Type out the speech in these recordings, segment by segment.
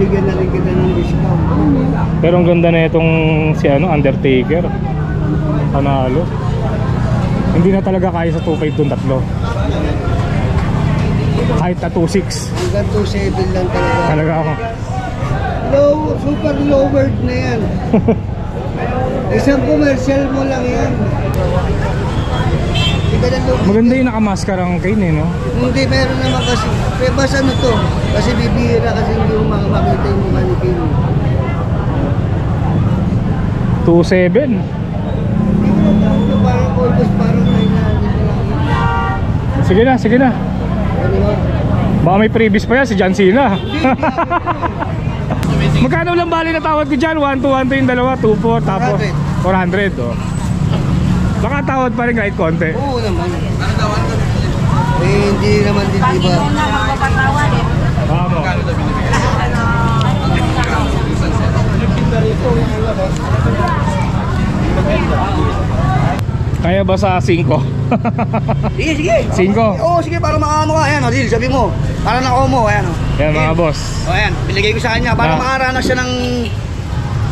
bibigyan na rin kita ng discount. Pero ang ganda na itong si Undertaker. Panalo. Hindi na talaga kaya sa 2.5 dun tatlo. Kahit na 2.6. Hanggang 2.7 lang talaga. Talaga ako. Low, super lowered na yan. Isang commercial mo lang yan. Maganda yung nakamaskarang Kane eh, no? Hindi, meron naman kasi. Pero basta ano to? Kasi bibihira kasi hindi mo makita yung mukha ni King. 2.7. Parang almost parang 900 lang. Sige na, sige na. Ano ba? Baka may previous pa yan, si John Cena. Magkano lang bali na tawad ko dyan? 1-2-1 yung dalawa, 2-4, tapos 400. Oh. Baka tawad pa rin kahit konti. Oo naman. Eh, hindi naman din, diba? Tama. Kaya ba sa 5? Sige, sige. 5? Oo, sige, para makaano ka. Ayan, o, Dil, sabi mo. Para na-omo, ayan, o. Yan mga boss. O, ayan, binigay ko sa kanya. Para makaranas siya ng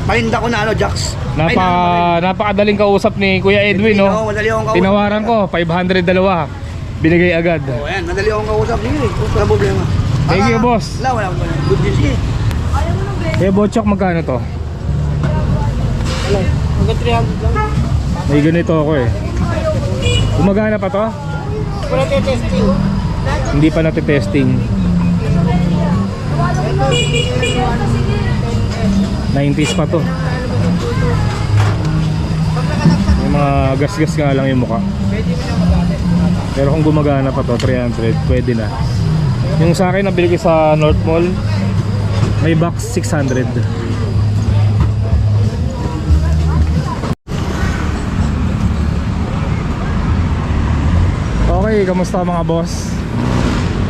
palinda ko na, Jax. Napakadaling kausap ni Kuya Edwin, no? Oo, madali akong kausap. Tinawaran ko, 500 dalawa. Binigay agad. O, ayan, madali akong kausap. Sige, wala problema. Thank you, boss. Wala. Good deal, sige. Eh, Bochok, magkano to? Wala, hanggang 300 lang. May ganito ako eh. Gumagana pa to? Wala testing. Hindi pa natitesting. 90s pa to. May mga gas-gas nga lang yung mukha. Pero kung gumagana pa to, 300, pwede na. Yung sa akin, nabili ko sa North Mall, may box 600. Okay, kamusta mga boss?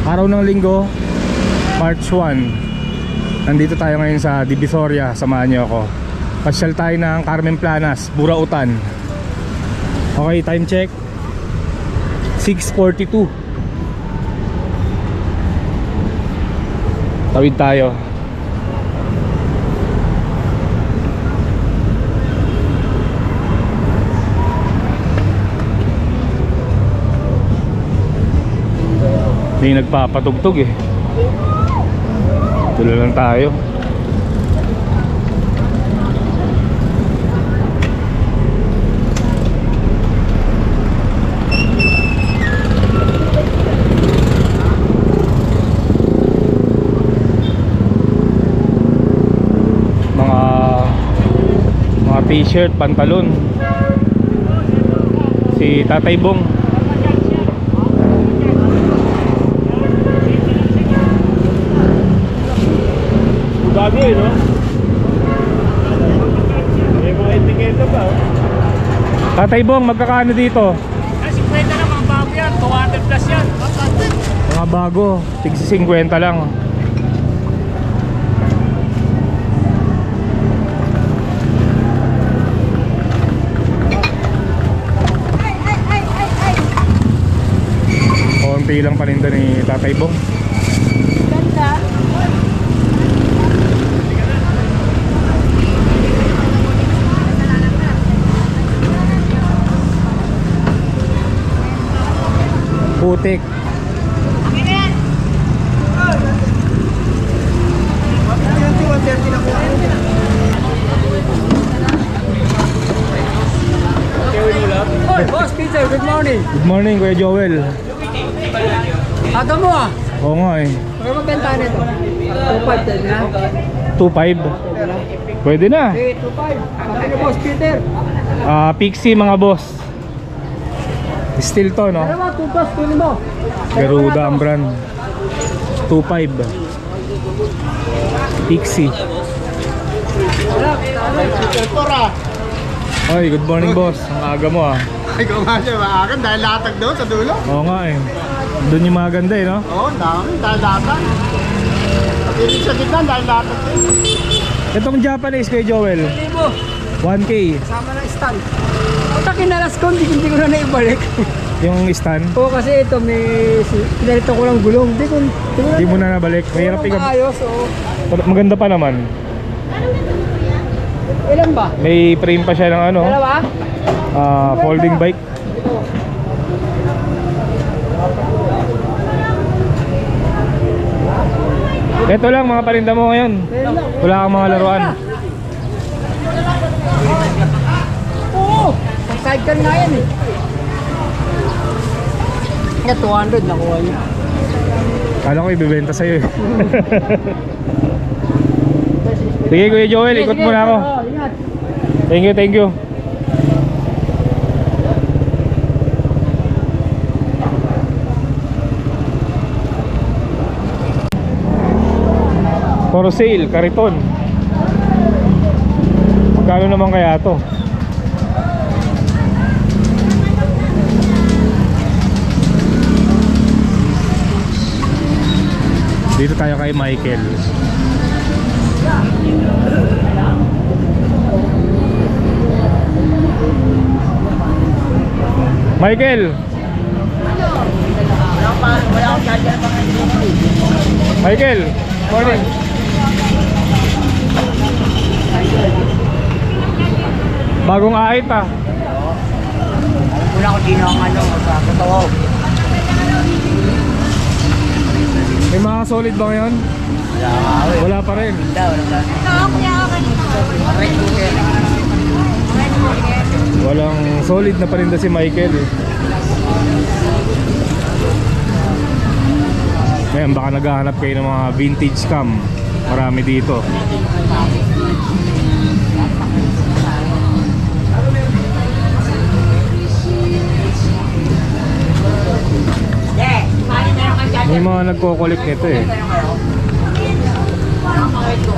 Araw ng linggo, March 1. Nandito tayo ngayon sa Divisoria, samahan niyo ako. Pasyal tayo ng Carmen Planas, Burautan. Okay, time check 6:42. Tawid tayo. May nagpapatugtog eh. Tuloy lang tayo. Mga t-shirt, pantalon. Si Tatay Bong. Bago eh, no? May mga etiketa pa, oh. Tatay Bong, magkakano dito? 50 naman, bago yan, 200 plus yan. Mga bago, tigsi 50 lang. Konti lang paninda ni Tatay Bong. Ganda. Putik. Oy, boss Peter, good morning. Good morning, Kuya Joel. Aga mo ah. Oo nga eh. Ano ba benta nito? 2.5 din na. 2.5. Pwede na. Okay, 2.5. Ano boss Peter? Pixie mga boss. Still to, no? Ano ba, 2 plus, kunin mo. Garuda ang brand. 2.5. Pixie. Oy, good morning boss. Ang aga mo ah. Ay, kung nga siya, maakan dahil latag doon sa dulo. Oo nga eh. Doon yung mga ganda eh, no? Oo, dami, dahil latag. At yung sa gitna, dahil latag din. Itong Japanese kay Joel, 1K. Sama ng stand. Pagka kinalas ko, hindi ko na naibalik. Yung stand. Oo, kasi ito may pinalito ko lang gulong. Hindi mo na nabalik. Mahirap Walang ikaw. maayos, oo. Maganda pa naman. Ilan ba? May frame pa siya ng ano, Dalawa? folding bike. Ito lang mga parinda mo ngayon. Wala kang mga laruan. Oo! Ang sidecar nga yan eh. Kaya 200 nakuha niya. Kala ko ibibenta sa'yo eh. Sige Kuya Joel, ikot muna ako. Oo, ingat. Thank you, thank you. For sale, kariton. Magkano naman kaya to? Dito tayo kay Michael. Michael. Michael, morning. Bagong ahit ah. Wala ko dino ang ano, totoo. May mga solid ba ngayon? Wala pa rin. Walang solid na parinda si Michael eh. Ngayon baka naghahanap kayo ng mga vintage cam. Marami dito. May mga nagko-collect nito eh.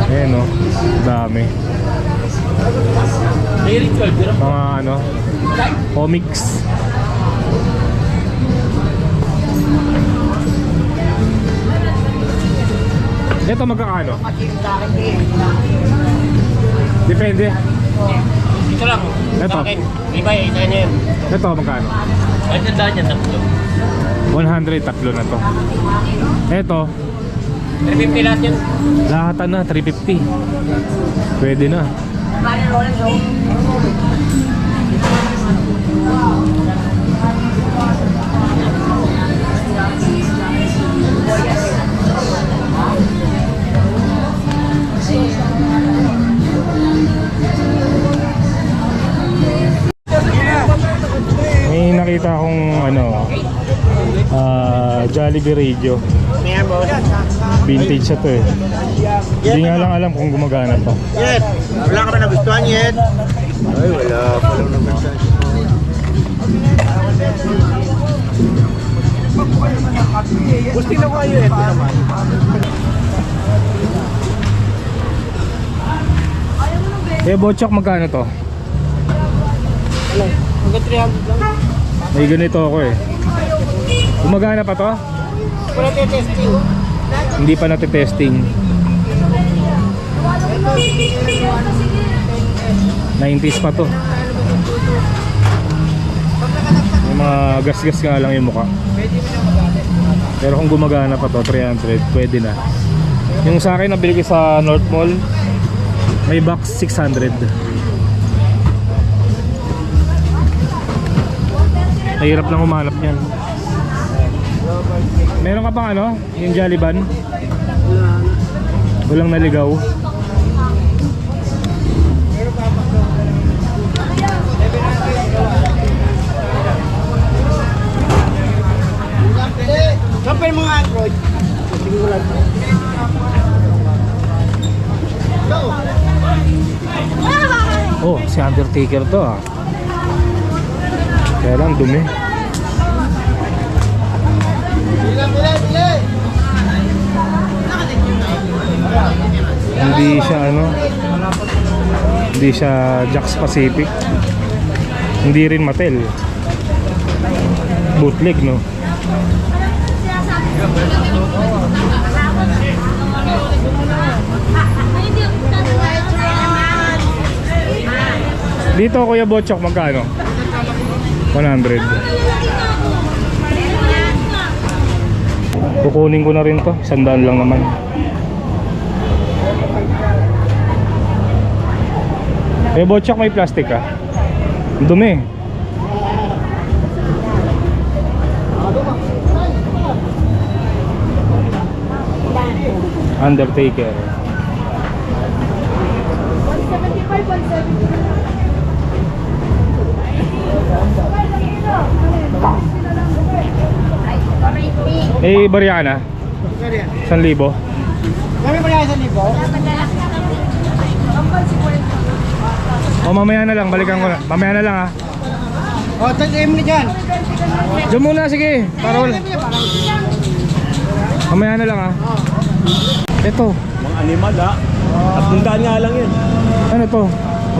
Ayan o, dami. Mga ano, comics. Ito magkakano? Depende. Ito lang. Ito. Sa akin. Di ba, isa niya yun. Ito magkano? Ay, tandaan niya, tatlo. 100, tatlo na to. Ito, 350 lahat yun. lahatan na, 350. Pwede na. May nakita akong ano, Jollibee Radio. Vintage siya to eh. Hindi nga lang alam kung gumagana pa. Yet, wala ka ba nagustuhan yet? Ay, wala. Walang nagustuhan. Gusto na ko kayo ito naman. Eh, Bochok, magkano to? Hanggang 300 lang. May ganito ako eh. Gumagana pa to? Wala testing. Hindi pa natetesting. 90s pa to. May mga gas-gas nga lang yung mukha. Pero kung gumagana pa to, 300, pwede na. Yung sa akin nabili ko sa North Mall, may box 600. Mahirap lang humanap niyan. Meron ka pang ano? Yung Jolliban? Walang naligaw. Saan pa yung mga Android? Oh, si Undertaker to ah. Kaya lang dumi. Hindi siya ano, hindi siya Jax Pacific, hindi rin Mattel, bootleg no. Dito Kuya Bochok magkano? 100. Kukunin ko na rin to. 100 lang naman. Eh, Botchak, may plastic ka? Ang dumi. Undertaker. 175, 170. Eh, bariya ka na? 1,000. Kami pa niya 1,000? O, mamaya na lang, balikan ko na. Mamaya na lang ha. O, tagay mo na dyan. Diyan muna, sige. Parol. Mamaya na lang ha. Ito. Mga animal ha. 300 nga lang yun. Ano to?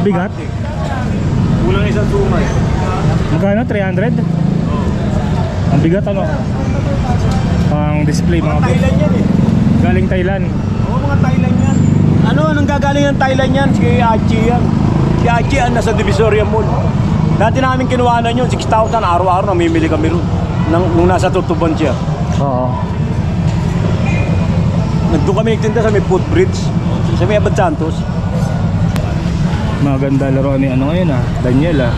Mabigat? Kulang isang sumay. Magkano? 300? Ang bigat ano? Pang display mga boss. Thailand yan eh. Galing Thailand. Oo, mga Thailand yan. Anong gagaling ng Thailand yan? Si Achi yan. Si Achi yan nasa Divisoria Mall. Dati namin kinuhanan yun, 6,000 araw-araw namimili kami ron. Nung nasa Tutuban siya. Oo. Nagdoon kami nagtinda sa may footbridge. Sa may Abad Santos. Maganda laro ni ano ngayon ah, Daniel ah.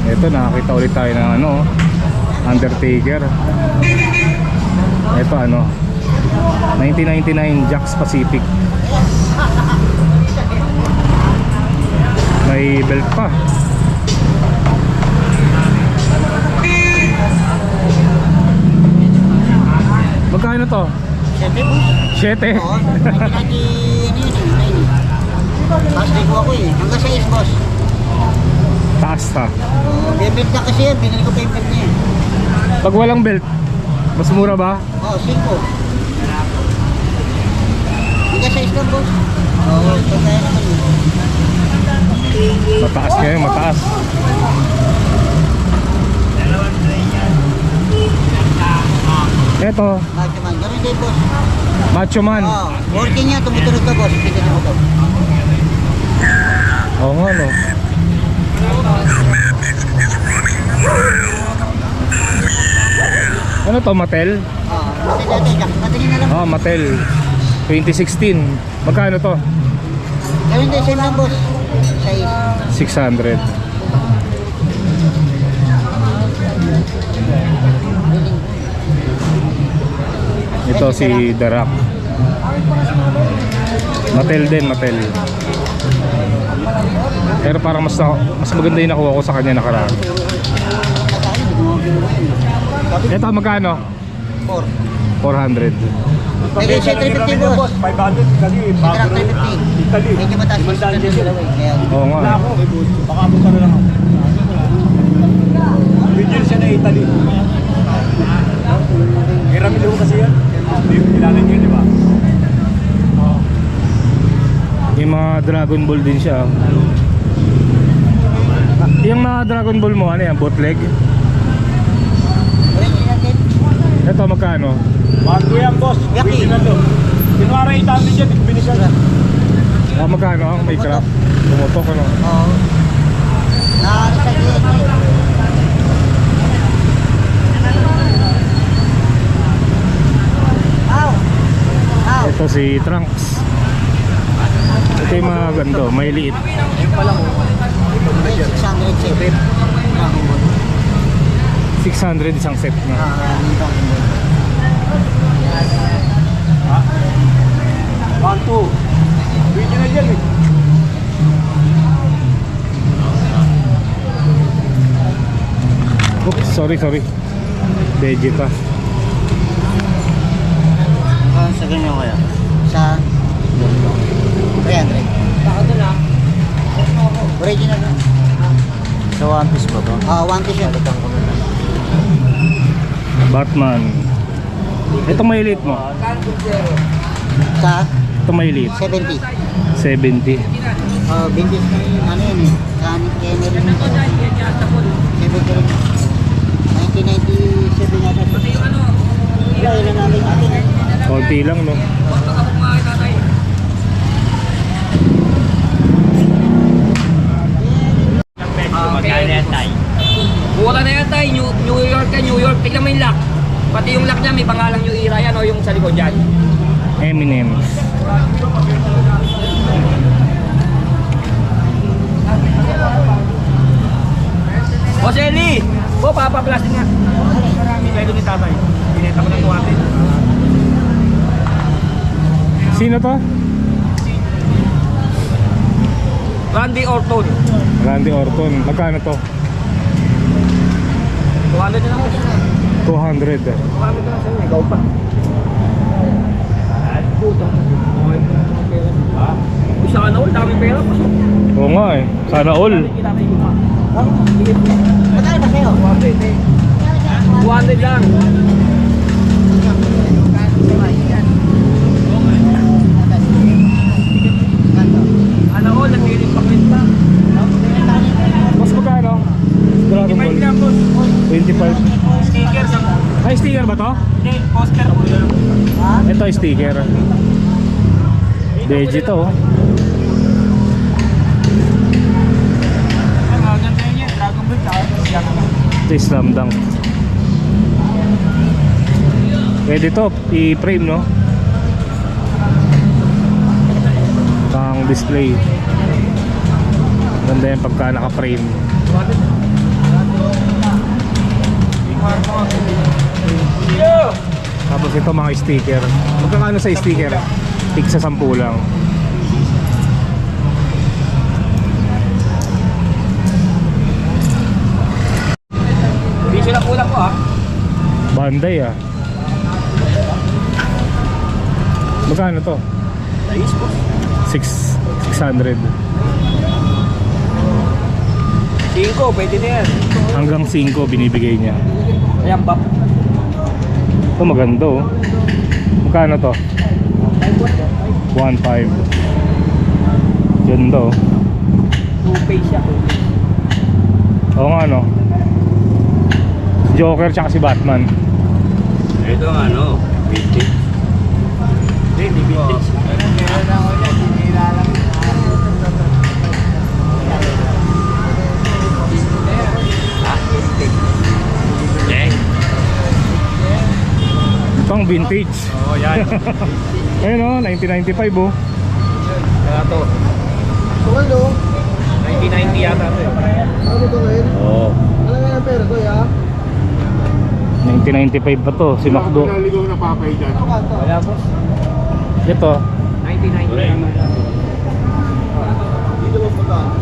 Ito nakakita ulit tayo ng ano, Undertaker. Ito ano, 1999 Jakks Pacific. May belt pa. Magkano to? 7. Taas din ko ako eh. Hanggang sa is, boss. Taas ha. Bebelt na kasi yan. Binili ko pa yung belt niya eh. Pag walang belt, mas mura ba? Oo, 5. Hanggang sa is lang, boss. Oo, pagkaya naman eh. Mataas ngayon, mataas. Ito, Macho man. Ganun din, boss. Macho Man. Oo, working niya. Tumutunog ka, boss. Tingnan mo to. Oo nga no. Ano to, Mattel? Oo, natin natin. Natingin na lang. Ah, Mattel 2016. Magkano to? Ganun din, same lang, boss. Sa is. 600. Ito si The Rock. Mattel din, Mattel. Pero parang mas maganda yung nakuha ko sa kanya nakaraan. Ito magkano? 4. 400. Pwede siya 350, boss. 500 kasi Ito lang 350. Italy. Medyo mataas yung standard sila, eh. Kaya, Oo nga. Wala ako. Baka punta na lang ako. Bigyan siya na Italy. Ramil ho kasi yan. Kilala niyo, di ba? Yung mga Dragon Ball din siya. Yung mga Dragon Ball mo, ano yan? Bootleg? original din. Ito magkano? Bago yan, boss. Yaki. Original to. Kinwara 800 yan. Binisan na. Ah, magkano? Ah, may craft. Tumutok ano? Oo. Ano sa DNA? Ow! Ow! Ito si Trunks. Ito yung mga gando, may liit. 607. 600 isang set na. Bantu. Original yan eh. Oops, sorry. Vegeta. Sa ganyan kaya? Sa 300. Baka doon lang. Original na. Sa One Piece ba to? One piece yan. Batman. Ito may liit mo. Sa Ito may liit. 70. 70. Vintage na yun. Ano yun eh? Sa Cameron yun. 70 rin. 1997 yata. Wala, ilan namin natin eh. Konti lang no. Magkano yan tayo? Buka na yan tayo. New York ka, New York. Tignan mo yung lock. Pati yung lock niya, may pangalan yung ira yan o yung sa likod yan. Eminem. O Shelly! O, papaplastic nga. Hindi kayo ni tatay. Pinita ko ng 200. Sino to? Randy Orton. Randy Orton. Magkano to? 200 na lang. 200. 200 na lang sa'yo. Ikaw pa. Uy, sana all. Dami pera. Oo nga eh. Sana all. Magkano ba sa'yo? 200 lang. Ano all, nagpiling pakit pa. Mas magkano? Dragon Ball. 25 lang, boss. 25. Sticker sa... Ay, sticker ba to? Hindi, poster po yun. Ito ay sticker. Veggie to. Oh. Ang maganda yun yan. Dragon Ball, tsaka Ito yung slam dunk. Pwede to, i-frame no? Pang display. Ganda yan pagka naka-frame. Tapos ito mga sticker. Magkakano sa sticker? Tig sa 10 lang. Hindi sila kulang ko ah. Banday ah. Magkano to? Nice boss. 600. 5, pwede na yan. Hanggang 5 binibigay niya. Ayan, bap. Ito maganda oh. Magkano to? 1.5. Ganda oh. 2 siya. Oo nga no. Joker tsaka si Batman. Ito ang ano, vintage. Hindi, vintage. Ito ang vintage. Oo, yan. Ayun oh, 1995 oh. Kaya to. So, ano? 1990 yata to eh. Ano to ngayon? Oo. Ano nga yung pera to, ya? 1995 pa to, si Macdo. Wala boss. Ito, 1990. Dito mo pa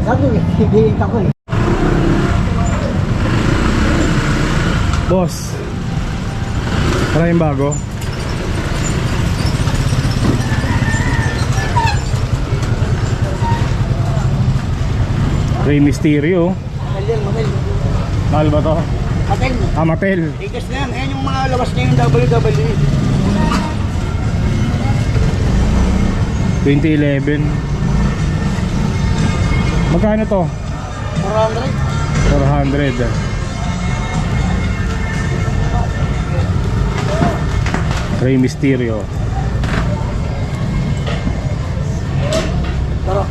Sabi nga, hihihita ko eh. boss. Maraming bago. Rey Mysterio. Mahal yan, mahal. Mahal ba to? Atin, Amatel. ikas na yan. Ayan yung mga labas niya yung WWE. 2011. Magkano to? 400. 400. Rey Mysterio. Pero,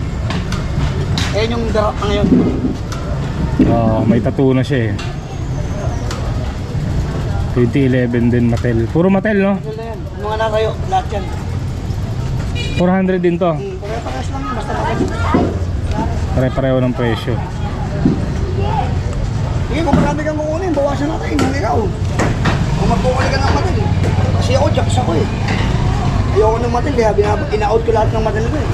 ayan yung darap na ngayon. May tattoo na siya eh. 2011 din Mattel. Puro Mattel no? Ano na yan? Yung mga nakayo, lahat yan. 400 din to. Pare-pares lang yun, basta natin. Pare-pareho ng presyo. Sige, kung marami kang kukunin, bawasan natin. Hindi ikaw. Kung magkukuli ka ng matil. Kasi ako, jacks ako eh. Ayoko ng matil, kaya ina-out ko lahat ng matil ko eh.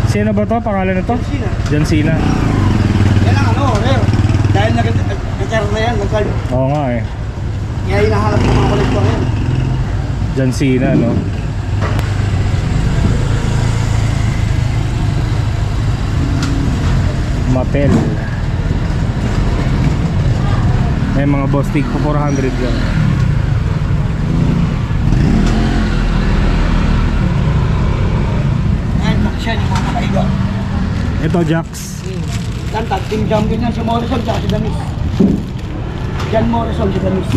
Sino ba to? Pangalan na to? Sina. John Cena. Yan ang ano, rare. Dahil nag-retire na yan, nag-card. Oo nga eh. Kaya hinahanap ng mga kolektor yan. John Cena no? Mattel. May mga boss tig po 400 lang. Yan, siya yung mga nakaiga. Ito Jax. Yan, tag team champion yan si Morrison tsaka si Damis. John Morrison si Damis.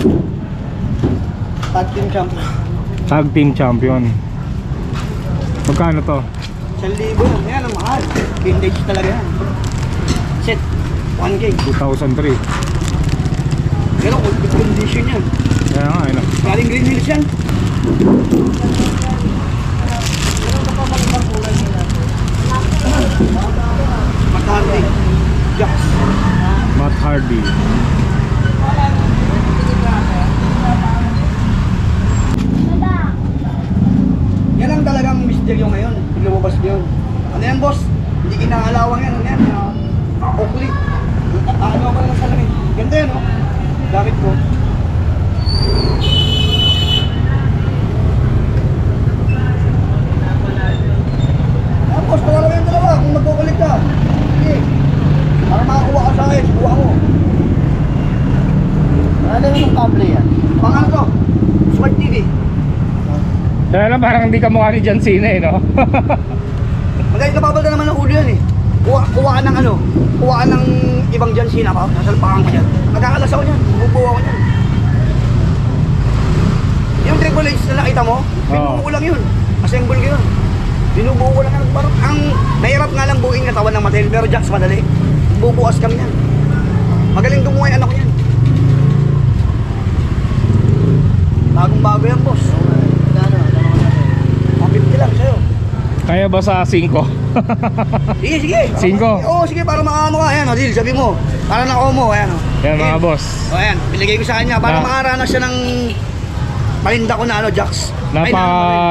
Tag team champion. Tag team champion. Magkano to? 1,000 yan. Yan ang mahal. Vintage talaga yan. Set. 1K. 2003. Pero good condition yan. Kaya nga, ano. Galing Green Hills yan. Matahari. Jacks. Matt Hardy. Yan ang talagang misteryo ngayon. Lumabas yun. Ano yan, boss? Hindi kinaalawang yan. Ano yan? Oakley. Ano ako lang sa lamin. Ganda yan, oh. Gamit ko. Ah, boss, pagkala mo yung dalawa. Kung magkukulit ka. Sige. Para makakuha ka sa akin. Kuha mo. Ano yung kable yan? Pang ano to? Smart TV. Kaya lang parang hindi ka mukha ni John Cena eh, no? Magaling nababalda naman ng ulo yan eh. Kuha ka ng ano, kuha ka ng ibang John Cena pa, nasalpakan ko dyan. Nagkakalas ako dyan, bubuo ako dyan. Yung Triple H na nakita mo, binubuo ko lang yun. Assemble ko yun. Binubuo ko lang yan. Parang ang nahirap nga lang buuin katawan ng Mattel, pero Jax madali. Bubuas kami yan. Magaling gumawa yung anak ko yan. Bagong bago yan, boss. 50 lang sa'yo. Kaya ba sa 5? Sige, sige. 5? Oo, sige, para makaano ka. Ayan, o, Dil, sabi mo. Para na Omo, ayan, o. Yan mga Dil. boss. O, ayan, binigay ko sa kanya. Para Na- makaranas siya ng palinda ko na, ano, Jax. Ay,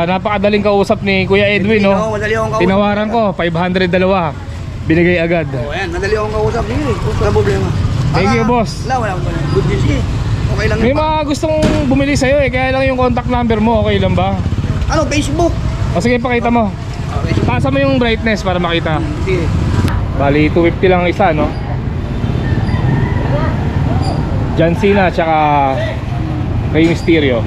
Napakadaling kausap ni Kuya Edwin, Oo, no? madali akong kausap. Tinawaran ko, 502. Binigay agad. O, ayan, madali akong kausap. Sige, wala problema. Thank you, boss. Wala problema. Good news, sige. Okay lang May yun. mga gustong bumili sa'yo eh, kaya lang yung contact number mo, okay lang ba? Ano, Facebook? O sige, pakita mo. Okay, sige. Pasa mo yung brightness para makita. Sige. Bali, 250 lang isa, no? John Cena, tsaka Rey Mysterio.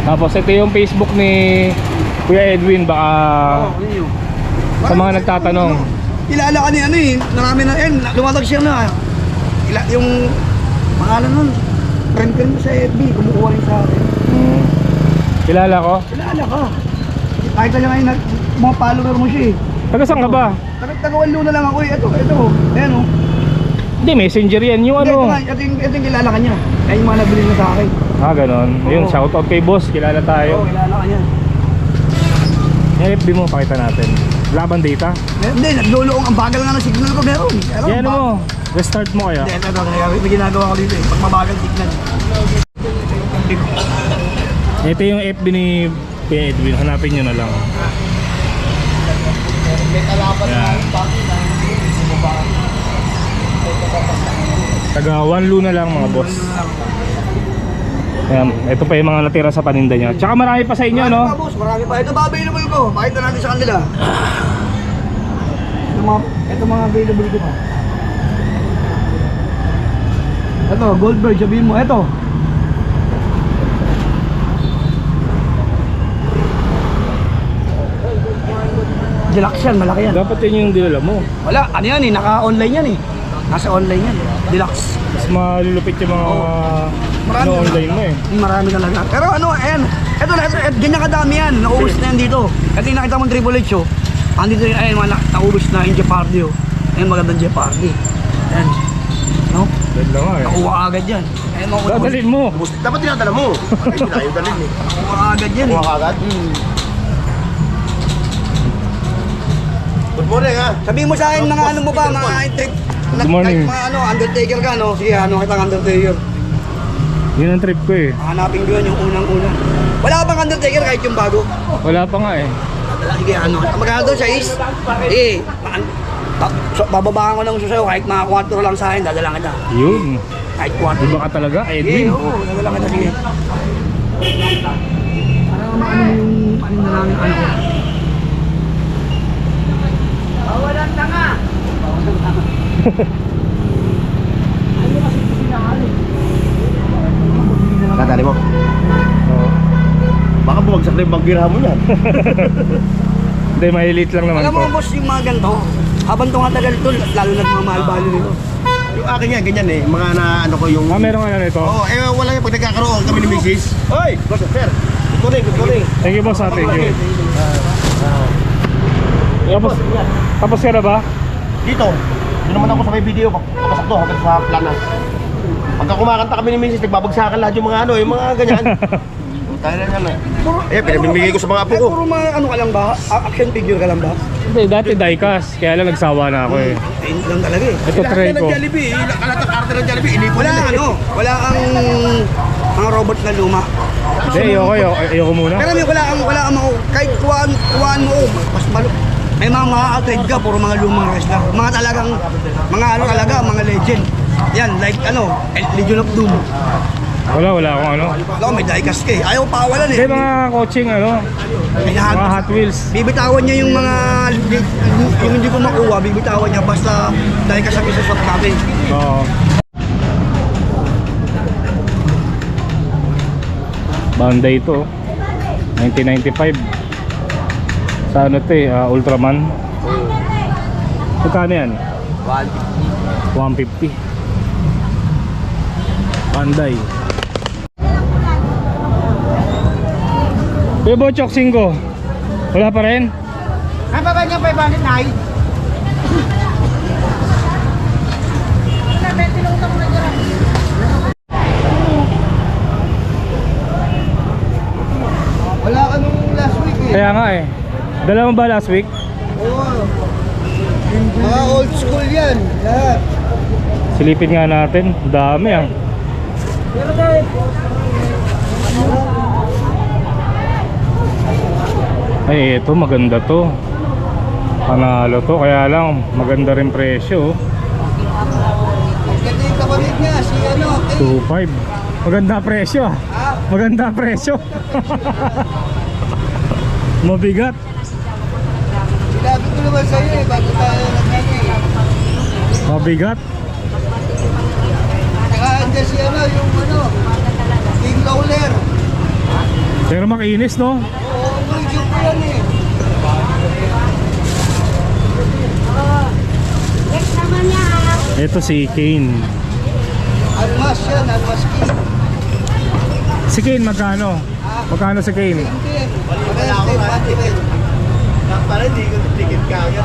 Tapos ito yung Facebook ni Kuya Edwin, baka Oo, yun yun. sa mga nagtatanong. Kilala ka ni ano eh. Marami na, lumatag siya na. Yung pangalan nun. Friend mo sa FB, kumukuha rin sa akin. Kilala ko? Kilala ka. Kahit na ngayon, mga follower mo siya eh. Taga saan ka ba? Taga-Wallo na lang ako eh. Ito. Ayan o. Hindi, messenger yan. Yung Ito ano. nga, ito yung kilala ka niya. Kaya yung mga nabili na sa akin. Ah, ganon. Yun, Oo. shoutout kay boss. Kilala Oo, tayo. kilala ka niya. Yung FB mo, pakita natin. Laban data. Hindi, nagluluong. Ang bagal nga ng signal ko meron. Pero, Yan mo. Restart mo kaya. Hindi, ito. May ginagawa ko dito eh. Pag mabagal signal. Ito yung FB ni Kuya Edwin. Hanapin nyo na lang. Yan. Taga Wanlu na lang mga boss. Ayan, ito pa yung mga natira sa paninda niya. Tsaka marami pa sa inyo, no? Marami pa, boss. Marami pa. Ito ba available ko? Pakita natin sa kanila. Ito mga available ko pa. Ito, Goldberg, sabihin mo. Ito. Deluxe yan, malaki yan. Dapat yun yung dinala mo. Wala, ano yan eh, naka-online yan eh. Nasa online yan, Deluxe. Mas malulupit yung mga Marami ano, na. online mo eh. Marami talaga. Pero ano, ayan, ito, ganyan kadami yan, naubos na yan dito. Kasi nakita mo Triple H, oh. Andito yun, ayan, mga naubos na yung Jeopardy, oh. Ayan, magandang Jeopardy. Ayan. No? Yan lang nga eh. Nakuha agad yan. Ayan, makuha. Dadalhin mo. Dapat tinadala mo. Hindi tayo dalhin eh. Nakuha agad yan, eh. Kuha agad? Good morning ha. Sabihin mo sa akin, mga ano mo ba, mga trip. Good morning. Mga ano, Undertaker ka, no? Sige, ano kitang Undertaker. Yun ang trip ko eh. Hanapin ko yun, yung unang-una. Wala ka bang Undertaker kahit yung bago? Wala pa nga eh. Sige, ano, magkano doon sa is? Eh, bababaan ko ng uso sa'yo, kahit mga 4 lang sa akin, dadala kita. Yun. Kahit 4. Di ba ka talaga, Sige, Edwin? oo, dadala kita, sige. Para maano yung paninda namin, ano ko. Bawalan tanga! Bawalan tanga. Ano kasi pinakali? Nadali mo. Oo. Baka bumagsak na yung banggirahan mo yan. Hindi, malilit lang naman Alam mo, to. boss, yung mga ganito, habang tumatagal ito, lalo nagmamahal value nito. Yung akin nga, ganyan eh. Mga na ano ko yung... Ah, meron ka na nito? Oo, wala yung pag nagkakaroon kami ni Mrs. Oy! Boss, sir. good morning. Thank you boss ha, thank you. Tapos ka na ba? Dito, doon naman ako sa may video, papasok to hanggang sa Planas. Pagka kumakanta kami ni Mrs. nagbabagsakan lahat yung mga ano, yung mga ganyan. Tayo na yan eh. Pinamimigay ko sa mga apo ko. Puro mga ano ka lang ba? Action figure ka lang ba? Hindi, dati diecast, kaya lang nagsawa na ako eh. Ayun lang talaga eh. Ito try ko. Jollibee, lahat ng arte ng Jollibee, inipo Wala ano, wala kang mga robot na luma. Hindi, ayoko muna. Pero may wala kang kahit kuhaan mo, mas malo. May mga makaka-trade ka, puro mga lumang wrestler. Mga talagang, mga ano talaga, mga legend. Yan, like ano, Legion of Doom. Wala akong ano. Wala, may diecast ka eh. Ayaw pakawalan eh. Hindi, mga coaching ano, mga Hot Wheels. Bibitawan niya yung mga, yung hindi ko makuha, bibitawan niya basta diecast ang isa sa natin. Oo. Bandai ito, 1995. Sa ano ito eh, Ultraman. Magkano yan? 150. Bandai. Kuya Bochok, 5. Wala pa rin? Ang baba niya 500 na ay. Wala ka nung last week eh. Kaya nga eh. Dala mo ba last week? Oo. Mga old school yan. Lahat. Silipin nga natin. Dami ah. Ay, ito maganda to. Panalo to. Kaya lang maganda rin presyo. Ang ganda yung kapatid niya. Si ano. 2.5. Maganda presyo ah. Maganda presyo. Mabigat. Sinabi ko naman sa'yo eh. Bago tayo nagkanya eh. Mabigat. Saka andyan si ano. Yung ano. King Lawler. Pero makinis no? Oo. Medyo ko yan eh. Ito si Kane. Almas yan. Almas King. Si Kane magkano? Magkano si Kane?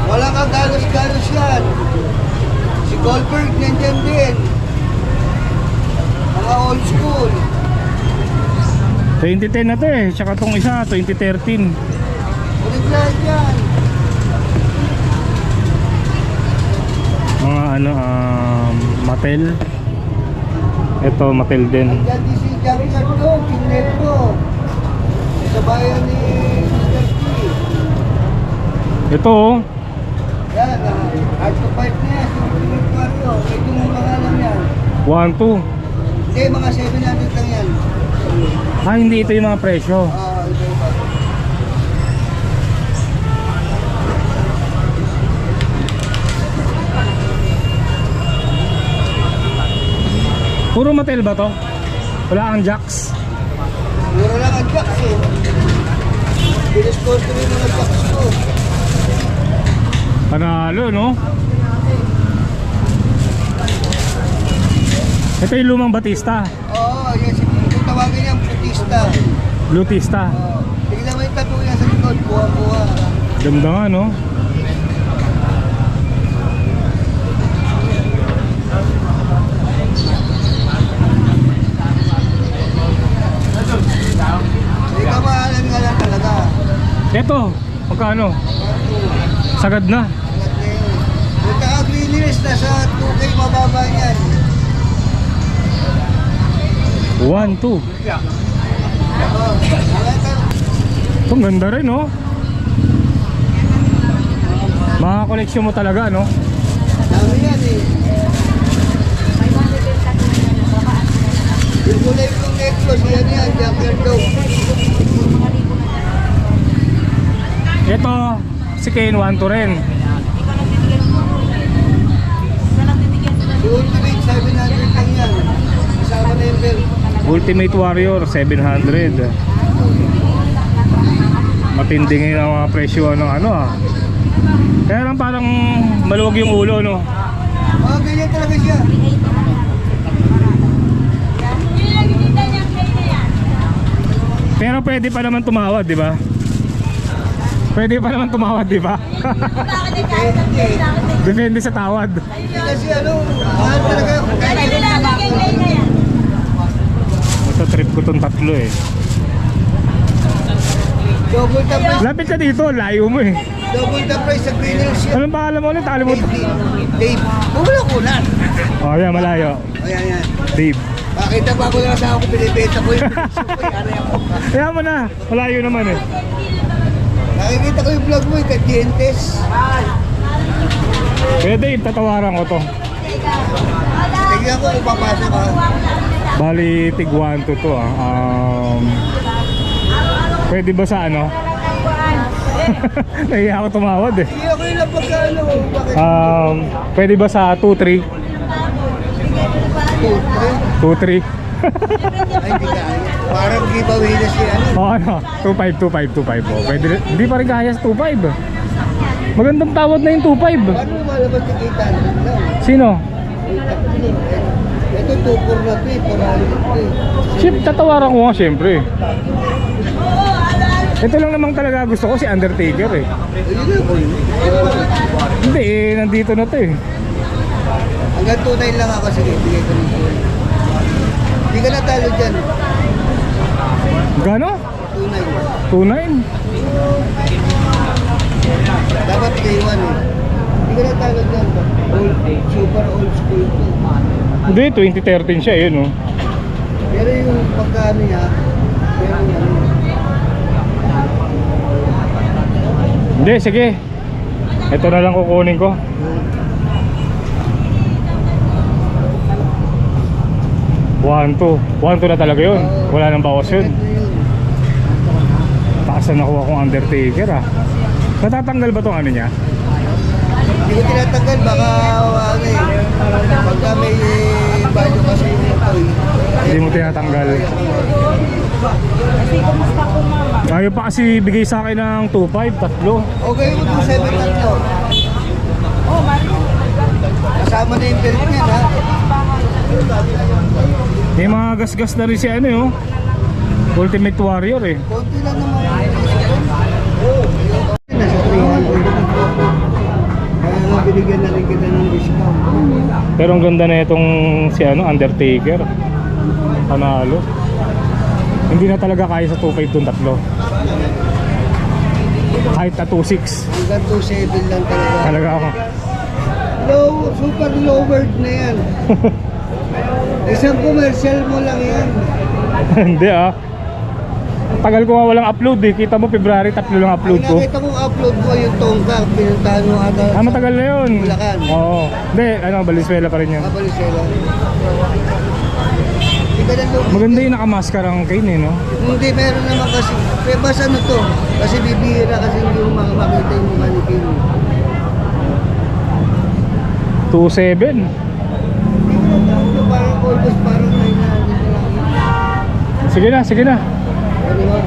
Walang kagalos-galos yan. Si Goldberg nandiyan din. Mga old school. 2010 na to eh. Tsaka tong isa 2013. Ulit lahat yan. Mga ano Mattel. Ito Mattel din. Nandiyan din si Junkyard doon. Kinet ko. Sa bayan ni Mr. T. Ito oh. Yan. Hard to fight na yan. Si Ultimate Mario. Ito yung pangalan yan. 1-2. Hindi, mga 700 lang yan. Ah, hindi ito yung mga presyo. Ito yung Puro Mattel ba to? Wala kang jacks. mura lang ang jacks eh. Bilis ko ito rin mga jacks ko. Panalo no? Ito yung lumang Batista. Oo, yan. Kung tawagin niya, Bautista. Lutista. Tignan mo yung tattoo niya sa likod. Buha-buha. Ganda nga no? Hindi ka maalam nga lang talaga. Ito, magkano? Sagad na. Yung ka-greeneries na sa 2K mababa niyan. 1-2. Oo. Ito ganda rin no? Mga koleksyon mo talaga no? Dami yan eh. Yung kulay kong necklace, yan yan. Junkyard Dog. Ito, si Kane 1-2 rin. Si Ultimate, 700 lang yan. Kasama na yung belt. Ultimate Warrior 700. Matindi ngayon ang mga presyo ng ano ah. Kaya lang parang maluwag yung ulo no. Mga ganyan talaga siya. Pero pwede pa naman tumawad, di ba? Pwede pa naman tumawad, di ba? Depende sa tawad. Kasi ano, mahal talaga. Ito trip ko tong tatlo eh. Double the price. Lapit ka dito, layo mo eh. Double the price sa Green Hills yan. Anong pangalan mo ulit? Nakalimutan. Dave. Bumula ko na. Oh, yan, malayo. Ayan, yan. Dave. Pakita pa ako na sa ako pinibenta ko yung ano yan. Kaya mo na, malayo naman eh. Nakikita ko yung vlog mo, Kadientes. Kaya Dave, tatawaran ko to. Tignan ko kung papasok ha. Bali, tig 1 to to ah. Pwede ba sa ano? Nahiya ako tumawad eh. Hindi ako yung pagka ano. Bakit? Pwede ba sa 2-3? 2-3? 2-3? Ay, hindi kaya. Parang giveaway na siya ano. O ano? 2-5, 2-5, 2-5 oh. Pwede, hindi pa rin kaya sa 2-5. Magandang tawad na yung 2-5. Paano malabas yung kita? Sino? Ito 2-4 na ito eh. 400 Shit, tatawaran ko nga syempre. Ito lang namang talaga gusto ko si Undertaker eh. Ayun na ko yun. Hindi eh, nandito na to eh. Hanggang 2-9 lang ako. Sige, bigay ko rin po. Hindi ka natalo dyan. Gano? 2-9. 2-9? Dapat day 1 eh. Hindi ka natalo dyan. Super old school to. Hindi, 2013 siya yun oh. Pero yung pagkano niya, pero yung ano. Hindi, sige. Ito na lang kukunin ko. One, two na talaga yun. Wala nang bawas yun. Taas na nakuha kong Undertaker ah. Natatanggal ba tong ano niya? Hindi ko tinatanggal, baka ano eh. Pagka may value kasi yung ito eh. Hindi mo tinatanggal. Ayaw pa kasi bigay sa akin ng 2.5, tatlo. Okay mo itong 7 tatlo. Kasama na yung belt niya ha. May mga gas-gas na rin si ano yun. Ultimate Warrior eh. Konti lang naman. Nasa 300. Kaya nga binigyan na rin kita ng discount. Pero ang ganda na itong si ano, Undertaker. Panalo. Hindi na talaga kaya sa 2.5 itong tatlo. Kahit na 2.6. Hanggang 2.7 lang talaga. Talaga ako. Low, super lowered na yan. Isang commercial mo lang yan. Hindi ah. Tagal ko nga walang upload eh. Kita mo February 3 lang upload ko. Ang nakita mong upload mo yung tongkang, pinuntahan mo ata. Ah, matagal na yun. Bulacan. Oo. Hindi, ano, Valenzuela pa rin yun. Kapalisela. Hindi ka na Maganda yung nakamaskarang Kane eh, no? Hindi, meron naman kasi. Pero basta ano to? Kasi bibihira kasi hindi mo makakita yung manikin. 2.7. Ito parang almost parang 900 lang. Sige na, sige na. Ano ba?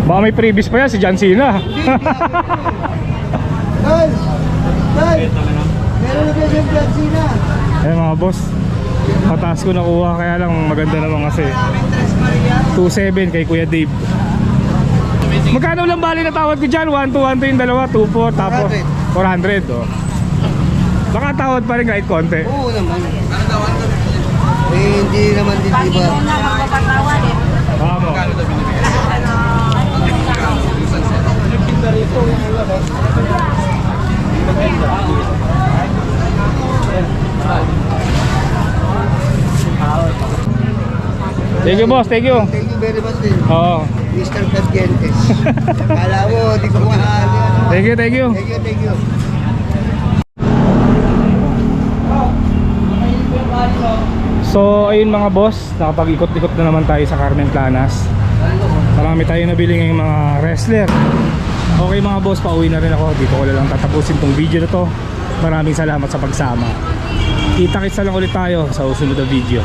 Baka may previous pa yan, si John Cena. Guys! Guys! Meron na kayo siyang John Cena. Eh mga boss, mataas ko nakuha kaya lang maganda naman kasi. 2.7 kay Kuya Dave. Magkano lang bali na tawad ko dyan? 1 to 1 to yung dalawa, 2-4 tapos 400 oh. Baka tawad pa rin kahit konti. Oo naman. Eh, hindi naman din diba? Tama. Thank you boss, thank you. Thank you very much din. Oo. Mr. Cadgentes. Kala mo, di ko mahal. Thank you, thank you. Thank you, thank you. So ayun mga boss, nakapag-ikot-ikot na naman tayo sa Carmen Planas. Marami tayo nabili ngayong mga wrestler. Okay mga boss, pauwi na rin ako. Dito ko na lang tatapusin tong video na to. Maraming salamat sa pagsama. Kita-kits na lang ulit tayo sa susunod na video.